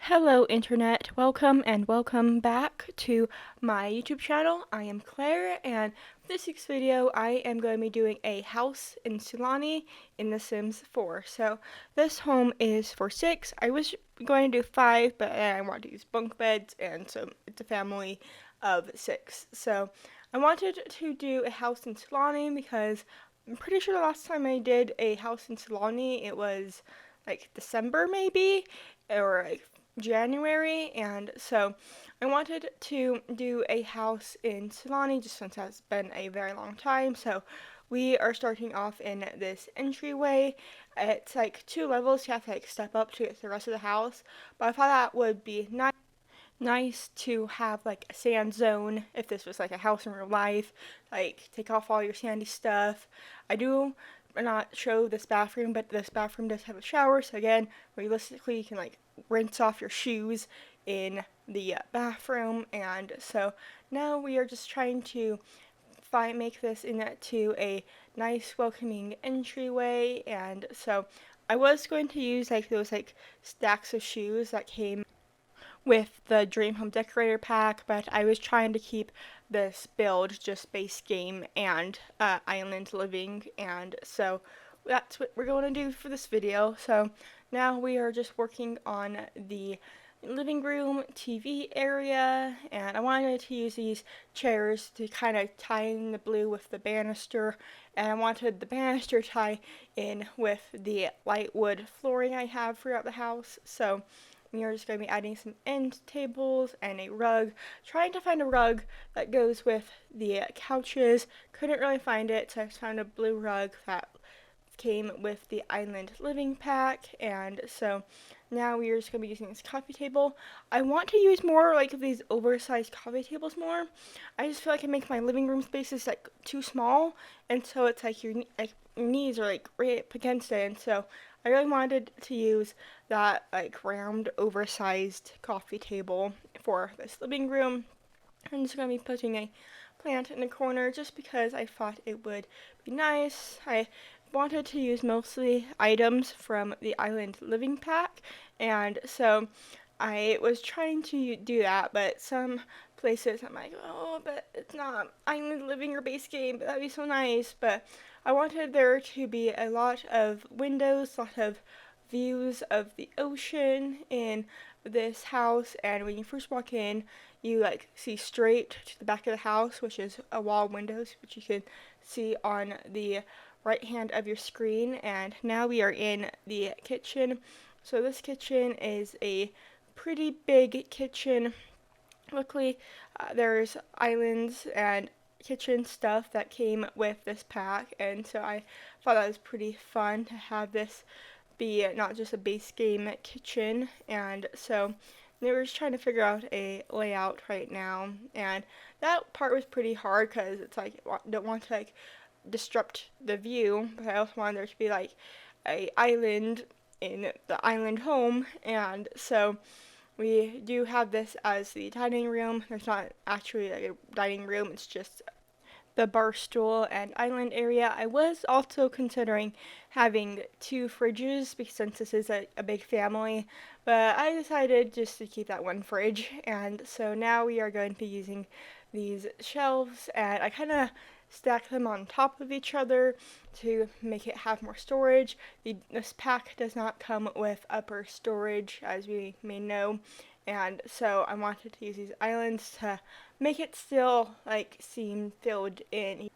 Hello Internet, welcome and welcome back to my YouTube channel. I am Claire, and for this week's video I am going to be doing a house in Sulani in The Sims 4. So this home is for 6. I was going to do 5, but I want to use bunk beds, and so it's a family of 6. So I wanted to do a house in Sulani because I'm pretty sure the last time I did a house in Sulani it was like December maybe, or like January, and so I wanted to do a house in Sulani just since that's been a very long time. So we are starting off in this entryway. It's like 2 levels, you have to like step up to get to the rest of the house, but I thought that would be nice to have like a sand zone if this was like a house in real life. Like take off all your sandy stuff. I do not show this bathroom, but this bathroom does have a shower, so again, realistically you can like rinse off your shoes in the bathroom. And so now we are just trying to make this into a nice welcoming entryway. And so I was going to use like those like stacks of shoes that came with the Dream Home Decorator pack, but I was trying to keep this build just base game and island living, and so that's what we're going to do for this video. So now we are just working on the living room TV area, and I wanted to use these chairs to kind of tie in the blue with the banister, and I wanted the banister tie in with the light wood flooring I have throughout the house. So we are just going to be adding some end tables and a rug. Trying to find a rug that goes with the couches. Couldn't really find it, so I found a blue rug that came with the island living pack. And so now we are just going to be using this coffee table. I want to use more like of these oversized coffee tables more. I just feel like I make my living room spaces like too small, and so it's like your knees are like right up against it, and so I really wanted to use that like round oversized coffee table for this living room. I'm just going to be putting a plant in the corner just because I thought it would be nice. I wanted to use mostly items from the Island Living Pack, and so I was trying to do that, but some places I'm like, oh, but it's not Island Living or base game, but that'd be so nice. But I wanted there to be a lot of windows, a lot of views of the ocean in this house, and when you first walk in you like see straight to the back of the house, which is a wall of windows, which you can see on the right hand of your screen. And now we are in the kitchen. So this kitchen is a pretty big kitchen. Luckily, there's islands and kitchen stuff that came with this pack, and so I thought that was pretty fun to have this be not just a base game kitchen. And so they were just trying to figure out a layout right now, and that part was pretty hard because it's like don't want to like disrupt the view, but I also wanted there to be like a island in the island home. And so we do have this as the dining room. There's not actually like a dining room, it's just the bar stool and island area. I was also considering having 2 fridges because since this is a big family, but I decided just to keep that one fridge. And so now we are going to be using these shelves, and I kind of stack them on top of each other to make it have more storage. This pack does not come with upper storage, as we may know, and so I wanted to use these islands to make it still like seem filled in,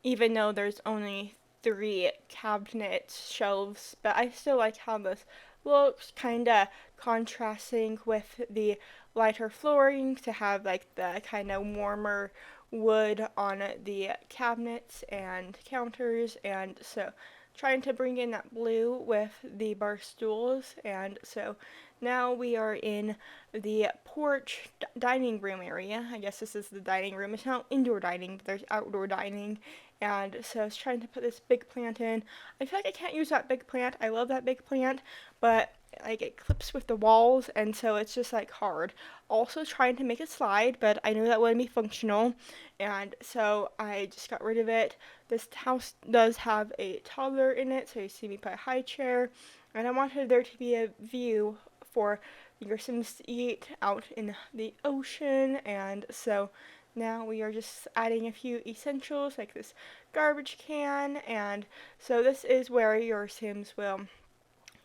even though there's only 3 cabinet shelves. But I still like how this looks, kind of contrasting with the lighter flooring to have like the kind of warmer wood on the cabinets and counters. And so trying to bring in that blue with the bar stools. And so now we are in the porch dining room area. I guess this is the dining room. It's not indoor dining, but there's outdoor dining. And so I was trying to put this big plant in. I feel like I can't use that big plant. I love that big plant, but like it clips with the walls, and so it's just like hard. Also trying to make it slide, but I knew that wouldn't be functional, and so I just got rid of it. This house does have a toddler in it, so you see me put a high chair, and I wanted there to be a view for your Sims to eat out in the ocean. And so now we are just adding a few essentials like this garbage can, and so this is where your Sims will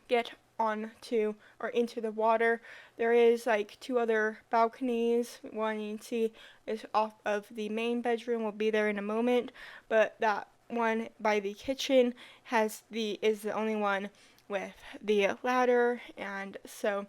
get onto or into the water. There is like two other balconies. One you can see is off of the main bedroom. We'll be there in a moment, but that one by the kitchen is the only one with the ladder. And so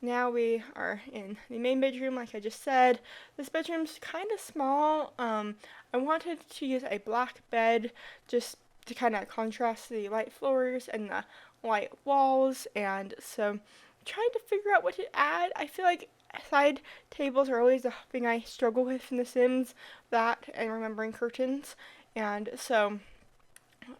now we are in the main bedroom, like I just said. This bedroom's kind of small. I wanted to use a black bed just to kind of contrast the light floors and the white walls, and so I'm trying to figure out what to add. I feel like side tables are always the thing I struggle with in The Sims, that and remembering curtains, and so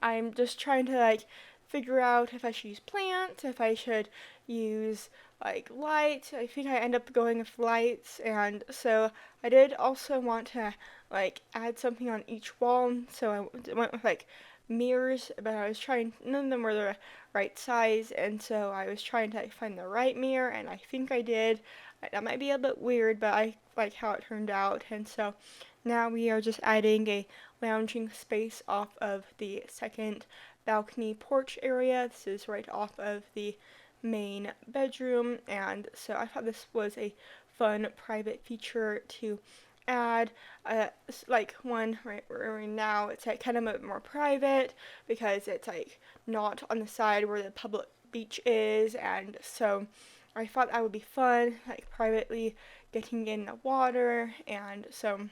I'm just trying to like figure out if I should use plants, if I should use like lights. I think I end up going with lights, and so I did also want to like add something on each wall, so I went with like mirrors, but I was trying, none of them were the right size, and so I was trying to like, find the right mirror, and I think I did. That might be a bit weird, but I like how it turned out, and so now we are just adding a lounging space off of the second balcony porch area. This is right off of the main bedroom, and so I thought this was a fun private feature to add. Like one right now, it's like kind of a bit more private because it's like not on the side where the public beach is, and so I thought that would be fun, like privately getting in the water. And so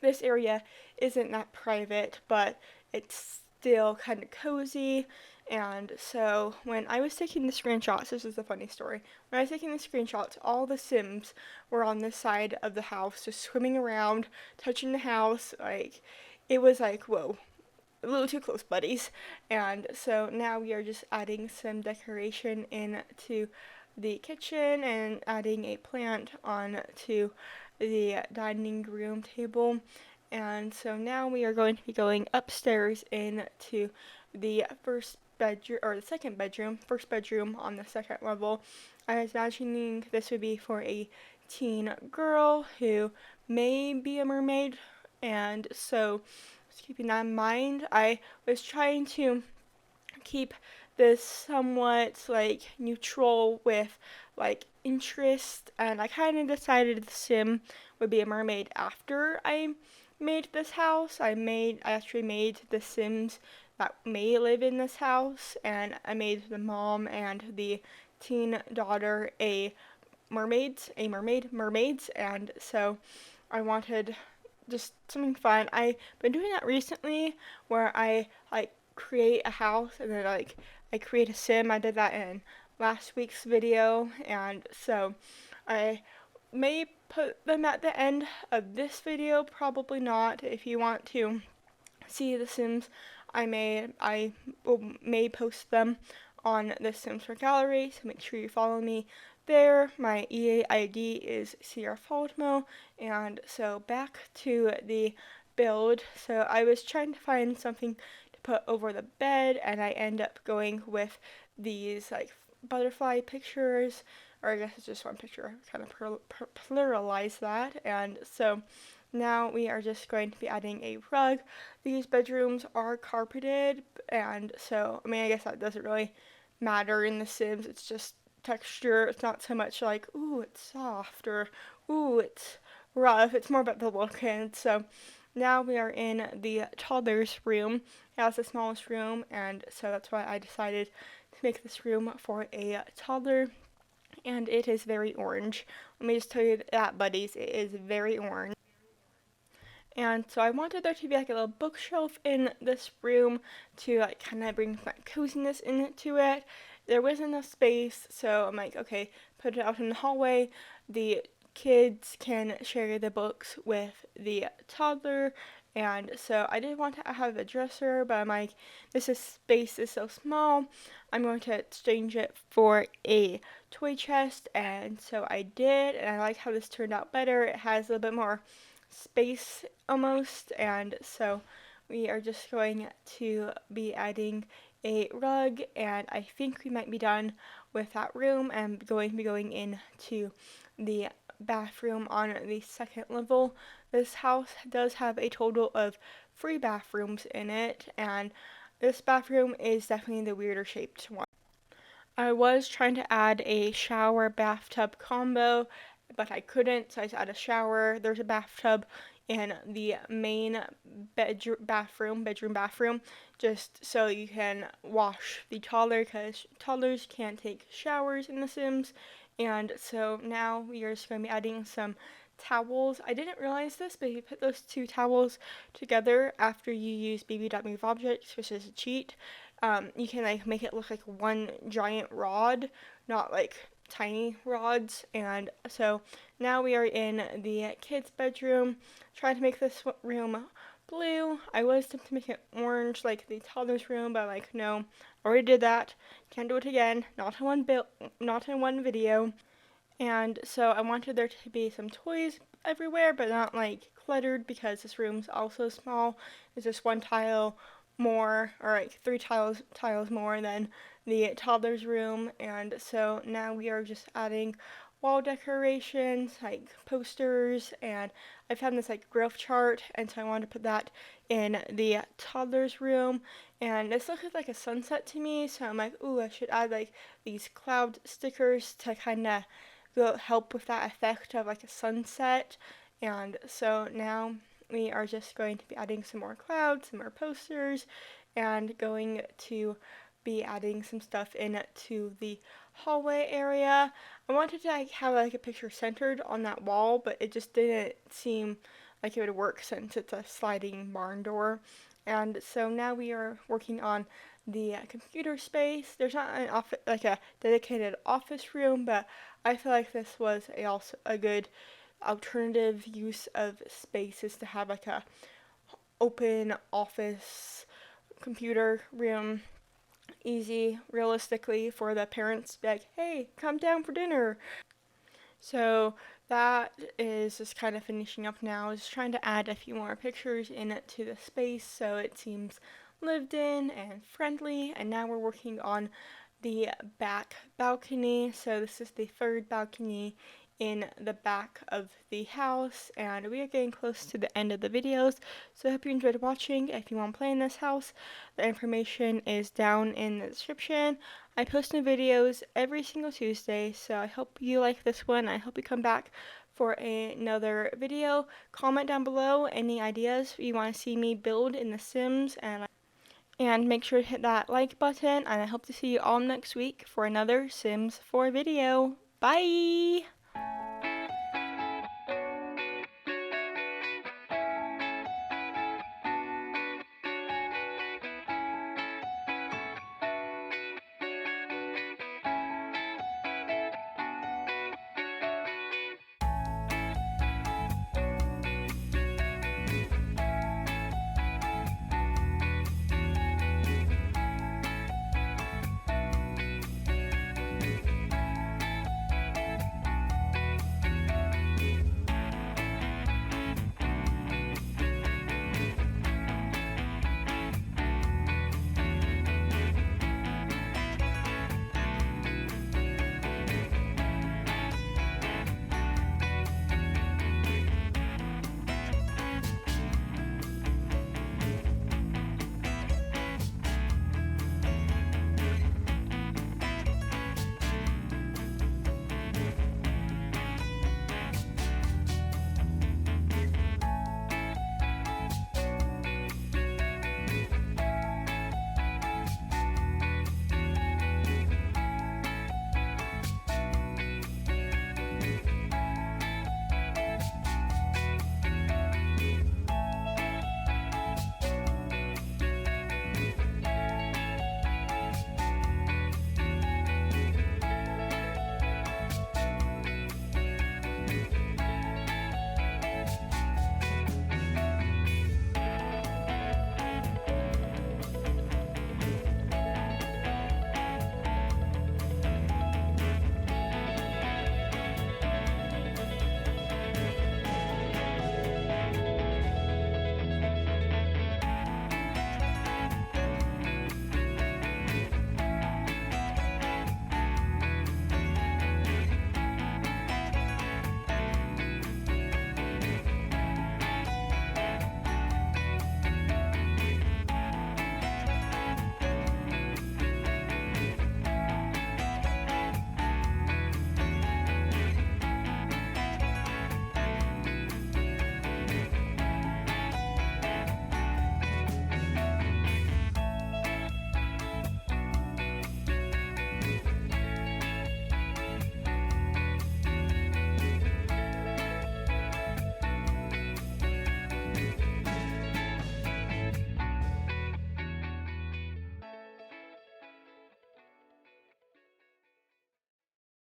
this area isn't that private, but it's still kind of cozy. And so when I was taking the screenshots, this is a funny story. When I was taking the screenshots, all the Sims were on this side of the house, just swimming around, touching the house. Like, it was like, whoa, a little too close, buddies. And so now we are just adding some decoration into the kitchen and adding a plant on to the dining room table. And so now we are going to be going upstairs into the first bedroom, or the second bedroom, first bedroom on the second level. I was imagining this would be for a teen girl who may be a mermaid, and so just keeping that in mind, I was trying to keep this somewhat like neutral with like interest, and I kind of decided the Sim would be a mermaid after I made this house. I actually made the Sims that may live in this house, and I made the mom and the teen daughter mermaids, and so I wanted just something fun. I've been doing that recently where I like create a house and then like I create a sim. I did that in last week's video, and so I may put them at the end of this video, probably not. If you want to see the Sims may post them on the Sims 4 gallery, so make sure you follow me there. My EA ID is Sierra Faultmo, and so back to the build. So I was trying to find something to put over the bed, and I end up going with these like butterfly pictures, or I guess it's just one picture. I kind of pluralize that, and so now we are just going to be adding a rug. These bedrooms are carpeted, and so, I mean, I guess that doesn't really matter in The Sims. It's just texture. It's not so much like, ooh, it's soft, or ooh, it's rough. It's more about the look. And so now we are in the toddler's room. It has the smallest room, and so that's why I decided to make this room for a toddler. And it is very orange. Let me just tell you that, buddies, it is very orange. And so I wanted there to be like a little bookshelf in this room to like kind of bring that coziness into it. There wasn't enough space, so I'm like, okay, put it out in the hallway. The kids can share the books with the toddler. And so I did want to have a dresser, but I'm like, space is so small. I'm going to exchange it for a toy chest, and so I did, and I like how this turned out better. It has a little bit more space almost, and so we are just going to be adding a rug, and I think we might be done with that room, and going to be going into the bathroom on the second level. This house does have a total of 3 bathrooms in it, and this bathroom is definitely the weirder shaped one. I was trying to add a shower bathtub combo, but I couldn't, so I just added a shower. There's a bathtub in the main bedroom bathroom, just so you can wash the toddler, because toddlers can't take showers in The Sims. And so now we are just going to be adding some towels. I didn't realize this, but if you put those 2 towels together after you use BB.move objects, which is a cheat, you can like make it look like one giant rod, not like tiny rods. And so now we are in the kids' bedroom, trying to make this room blue. I was tempted to make it orange like the toddler's room, but like no, already did that. Can't do it again. Not in one video. And so I wanted there to be some toys everywhere, but not like cluttered, because this room's also small. It's just 1 tile more, or like 3 tiles more than the toddler's room. And so now we are just adding wall decorations, like posters, and I found this like growth chart, and so I wanted to put that in the toddler's room. And this looks like a sunset to me, so I'm like, ooh, I should add like these cloud stickers to kind of will help with that effect of like a sunset. And so now we are just going to be adding some more clouds, some more posters, and going to be adding some stuff into the hallway area. I wanted to like have like a picture centered on that wall, but it just didn't seem like it would work since it's a sliding barn door. And so now we are working on the computer space. There's not an office, like a dedicated office room, but I feel like this was also a good alternative use of spaces to have like a open office computer room, easy realistically for the parents to be like, hey, come down for dinner. So that is just kind of finishing up now, just trying to add a few more pictures in it to the space so it seems lived in and friendly. And now we're working on the back balcony. So this is the 3rd balcony in the back of the house, and we are getting close to the end of the videos, so I hope you enjoyed watching. If you want to play in this house, the information is down in the description. I post new videos every single Tuesday, so I hope you like this one. I hope you come back for another video. Comment down below any ideas you want to see me build in The Sims, and make sure to hit that like button, and I hope to see you all next week for another Sims 4 video. Bye!